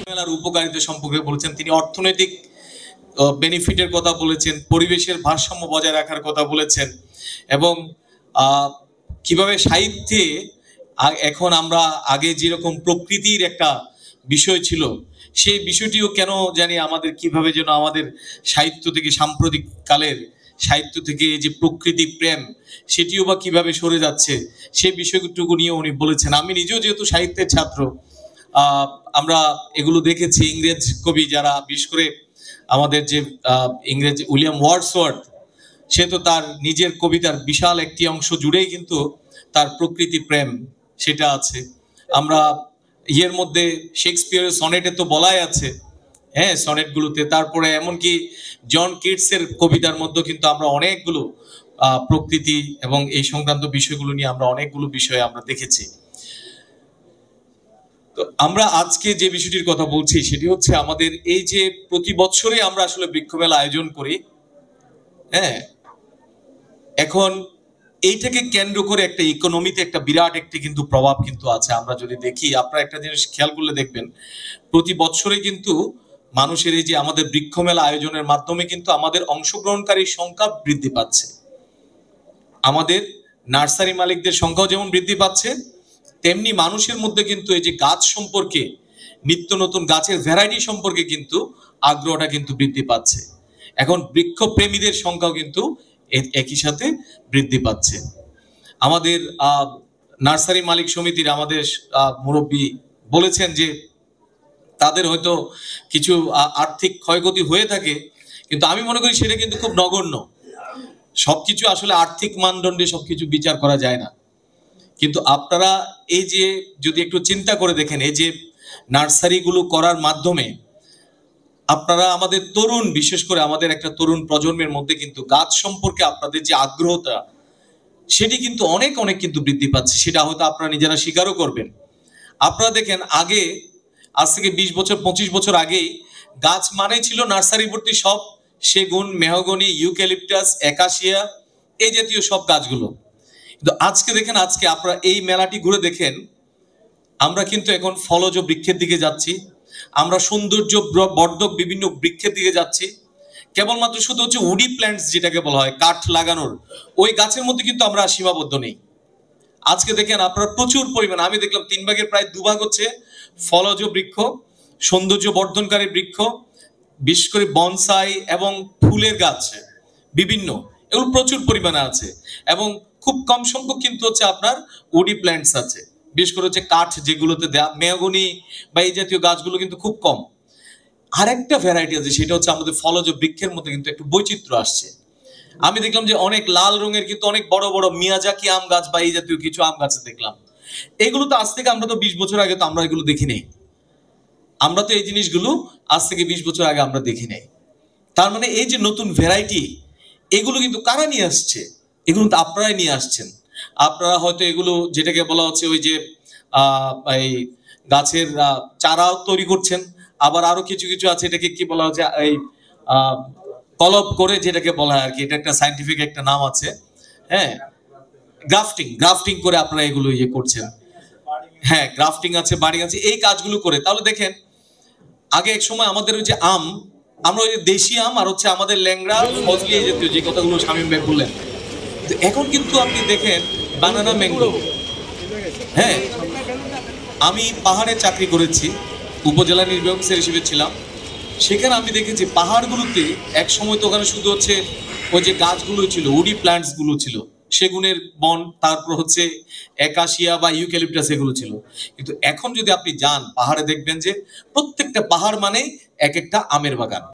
মেলার উপকারিতা সম্পর্কে বলেছেন, তিনি অর্থনৈতিক বেনিফিটের কথা বলেছেন, পরিবেশের ভারসাম্য বজায় রাখার কথা বলেছেন, এবং কিভাবে সাহিত্যে এখন আমরা আগে যেরকম প্রকৃতির একটা বিষয় ছিল সেই বিষয়টিও কেন জানি আমাদের কিভাবে যেন আমাদের সাহিত্য থেকে সাম্প্রতিক কালের সাহিত্য থেকে যে প্রকৃতি প্রেম সেটিও বা কিভাবে সরে যাচ্ছে সেই বিষয়টুকু নিয়ে উনি বলেছেন। আমি নিজেও যেহেতু সাহিত্যের ছাত্র, আমরা এগুলো দেখেছি। ইংরেজ কবি যারা, বিশেষ করে আমাদের যে ইংরেজ উইলিয়াম ওয়ার্ডসওয়ার্থ, সে তো তার নিজের কবিতার বিশাল একটি অংশ জুড়েই কিন্তু তার প্রকৃতি প্রেম সেটা আছে। আমরা ইয়ের মধ্যে শেক্সপিয়ারের সনেটে তো বলাই আছে, হ্যাঁ, সনেটগুলোতে। তারপরে এমনকি জন কিটসের কবিতার মধ্যে কিন্তু আমরা অনেকগুলো প্রকৃতি এবং এই সংক্রান্ত বিষয়গুলো নিয়ে আমরা অনেকগুলো বিষয় আমরা দেখেছি। তো আমরা আজকে যে বিষয়টির কথা বলছি সেটি হচ্ছে আমাদের এই যে প্রতি বছরে আমরা আসলে বৃক্ষমেলা আয়োজন করি, হ্যাঁ, এখন এইটাকে কেন্দ্র করে একটা ইকোনমিতে একটা বিরাট একটি কিন্তু প্রভাব কিন্তু আছে। আমরা যদি দেখি, আপনারা একটা জিনিস খেয়াল করলে দেখবেন, প্রতি বছরে কিন্তু মানুষের এই যে আমাদের বৃক্ষমেলা আয়োজনের মাধ্যমে কিন্তু আমাদের অংশগ্রহণকারীর সংখ্যা বৃদ্ধি পাচ্ছে, আমাদের নার্সারি মালিকদের সংখ্যাও যেমন বৃদ্ধি পাচ্ছে, তেমনি মানুষের মধ্যে কিন্তু এই যে গাছ সম্পর্কে, নিত্য নতুন গাছের ভ্যারাইটি সম্পর্কে কিন্তু আগ্রহটা কিন্তু বৃদ্ধি পাচ্ছে। এখন বৃক্ষ প্রেমীদের সংখ্যাও কিন্তু একই সাথে বৃদ্ধি পাচ্ছে। আমাদের নার্সারি মালিক সমিতির আমাদের মুরব্বী বলেছেন যে তাদের হয়তো কিছু আর্থিক ক্ষয়ক্ষতি হয়ে থাকে, কিন্তু আমি মনে করি সেটা কিন্তু খুব নগণ্য। সবকিছু আসলে আর্থিক মানদণ্ডে সবকিছু বিচার করা যায় না। কিন্তু আপনারা এই যে যদি একটু চিন্তা করে দেখেন, এই যে নার্সারিগুলো করার মাধ্যমে আপনারা আমাদের তরুণ, বিশেষ করে আমাদের একটা তরুণ প্রজন্মের মধ্যে কিন্তু গাছ সম্পর্কে আপনাদের যে আগ্রহটা সেটি কিন্তু অনেক অনেক কিন্তু বৃদ্ধি পাচ্ছে। সেটা হয়তো আপনারা নিজেরা স্বীকারও করবেন। আপনারা দেখেন, আগে আজ থেকে 20 বছর 25 বছর আগেই গাছ মানে ছিল নার্সারি ভর্তি সব সেগুন, মেহগনি, ইউক্যালিপটাস, একাশিয়া, এই জাতীয় সব গাছগুলো। কিন্তু আজকে দেখেন, আজকে আপনারা এই মেলাটি ঘুরে দেখেন, আমরা কিন্তু এখন ফলজ বৃক্ষের দিকে যাচ্ছি, আমরা সৌন্দর্য বর্ধক বিভিন্ন বৃক্ষের দিকে যাচ্ছি। কেবলমাত্র শুধু হচ্ছে উডি প্ল্যান্টস যেটাকে বলা হয়, কাঠ লাগানোর ওই গাছের মধ্যে কিন্তু আমরা সীমাবদ্ধ নেই। আজকে দেখেন আপনারা প্রচুর পরিমাণ, আমি দেখলাম 3 ভাগের প্রায় 2 ভাগ হচ্ছে ফলজ বৃক্ষ, সৌন্দর্য বর্ধনকারী বৃক্ষ, বিশেষ করে বনসাই এবং ফুলের গাছ বিভিন্ন, এগুলো প্রচুর পরিমাণে আছে। এবং খুব কম সংখ্যক কিন্তু হচ্ছে আপনার উডি প্ল্যান্টস আছে, বিশেষ করে হচ্ছে কাঠ যেগুলোতে দেয়া, মেহগনি বা এই জাতীয় গাছগুলো কিন্তু খুব কম। আরেকটা ভ্যারাইটি আছে, সেটা হচ্ছে আমাদের ফলজ বৃক্ষের মধ্যে কিন্তু একটু বৈচিত্র্য আসছে। আমি দেখলাম যে অনেক লাল রঙের কিন্তু অনেক বড় বড় মিয়াজাকি আম গাছ বা এই জাতীয় কিছু আম গাছ দেখলাম। এগুলো তো আজ থেকে, আমরা তো 20 বছর আগে তো আমরা এগুলো দেখি নাই। আমরা তো এই জিনিসগুলো আজ থেকে 20 বছর আগে আমরা দেখি নাই। তার মানে এই যে নতুন ভ্যারাইটি, এগুলো কিন্তু কারা নিয়ে আসছে? এগুলো তো আপনারাই নিয়ে আসছেন। আপনারা হয়তো এগুলো, যেটাকে বলা হচ্ছে ওই যে এই গাছের চারাও তৈরি করছেন, আবার আরো কিছু কিছু আছে, এটাকে কি বলা হচ্ছে, এই কলপ করে যেটাকে বলা হয় আর কি, এটা একটা সায়েন্টিফিক একটা নাম আছে, হ্যাঁ, গ্রাফটিং করে আপনারা এগুলো ইয়ে করছেন। হ্যাঁ, গ্রাফটিং আছে, বাড়ি আছে, এই কাজগুলো করে। তাহলে দেখেন, আগে এক সময় আমাদের ওই যে আম, আমরা ওই যে দেশি আম আর হচ্ছে আমাদের ল্যাংড়া, ফজলি, এই জাতীয় যে কথাগুলো শামীম ভাই বললেন, এখন কিন্তু আপনি দেখেন বানানা ম্যাঙ্গো। হ্যাঁ, আমি পাহাড়ে চাকরি করেছি, উপজেলা নির্বাহী অফিসার হিসেবে ছিলাম। সেখানে আমি দেখেছি পাহাড়গুলোতে এক সময় তো ওখানে শুধু হচ্ছে ওই যে গাছগুলো ছিল, উডি প্ল্যান্টস গুলো ছিল, সেগুনের বন, তারপর হচ্ছে একাশিয়া বা ইউক্যালিপটাস, এগুলো ছিল। কিন্তু এখন যদি আপনি যান পাহাড়ে, দেখবেন যে প্রত্যেকটা পাহাড় মানে এক একটা আমের বাগান।